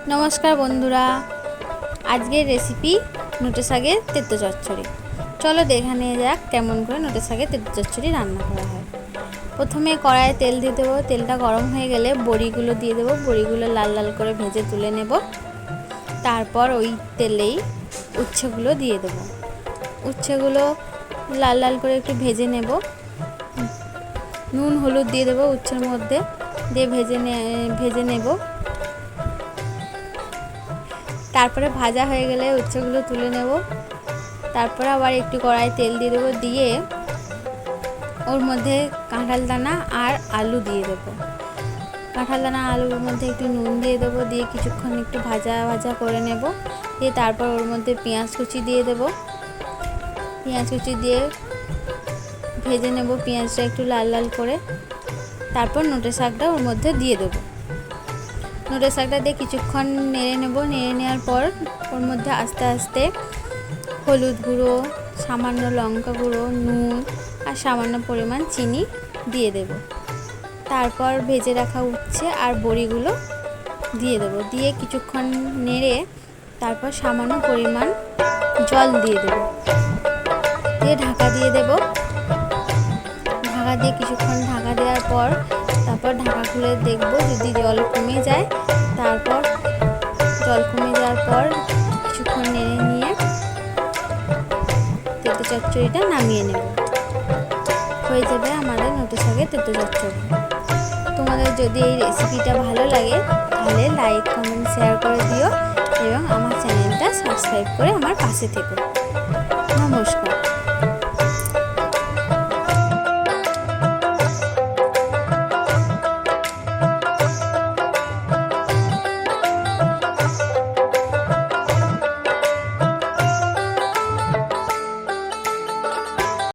नमस्कार बंधुरा आजकेर रेसिपि नोटे शाकेर तेतो चच्चड़ी। चलो देखे नेওয়া যাক কেমন করে नोटे शाकेर तेतो चच्चड़ी रान्ना करा হয়। प्रथमे कड़ाइये तेल दिए देব, तेलटा गरम हो गेले बड़ीगुलो दिए देब, बड़ीगुलो लाल लाल करे भेजे तुले नेब। तारपर ओई तेलेई उच्छेगुलो दिए देब, उच्छेगुलो लाल लाल करे एकटु भेजे नेब। নুন হলুদ দিয়ে দেব উচ্ছের মধ্যে, দিয়ে ভেজে নেব। তারপরে ভাজা হয়ে গেলে উচ্ছেগুলো তুলে নেব। তারপরে আবার একটু কড়াই তেল দিয়ে দেব, দিয়ে ওর মধ্যে কাঁঠাল দানা আর আলু দিয়ে দেব। কাঁঠাল দানা আলুর মধ্যে একটু নুন দিয়ে দেব, দিয়ে কিছুক্ষণ একটু ভাজা ভাজা করে নেব। দিয়ে তারপর ওর মধ্যে পেঁয়াজ কুচি দিয়ে দেব, পেঁয়াজ কুচি দিয়ে ভেজে নেব পেঁয়াজটা একটু লাল লাল করে। তারপর নোটে শাকটা ওর মধ্যে দিয়ে দেব। নোটে শাকটা দিয়ে কিছুক্ষণ নেড়ে নেব। নেড়ে নেওয়ার পর ওর মধ্যে আস্তে আস্তে হলুদ গুঁড়ো, সামান্য লঙ্কা গুঁড়ো, নুন আর সামান্য পরিমাণ চিনি দিয়ে দেব। তারপর ভেজে রাখা উচ্ছে আর বড়িগুলো দিয়ে দেব, দিয়ে কিছুক্ষণ নেড়ে তারপর সামান্য পরিমাণ জল দিয়ে দেব, দিয়ে ঢাকা দিয়ে দেব। ঢাকা দিয়ে কিছুক্ষণ ঢাকা দেওয়ার পর তারপর ঢাকা খুলে দেখব যদি জল কমে যায়। তারপর জল কমে যাওয়ার পর কিছুক্ষণ নেড়ে নিয়ে তেতো চচ্চড়িটা নামিয়ে নেব। হয়ে যাবে আমাদের নোটে শাকের তেতো চচ্চড়ি। তোমাদের যদি এই রেসিপিটা ভালো লাগে তাহলে লাইক কমেন্ট শেয়ার করে দিও এবং আমার চ্যানেলটা সাবস্ক্রাইব করে আমার পাশে থেকো। নমস্কার।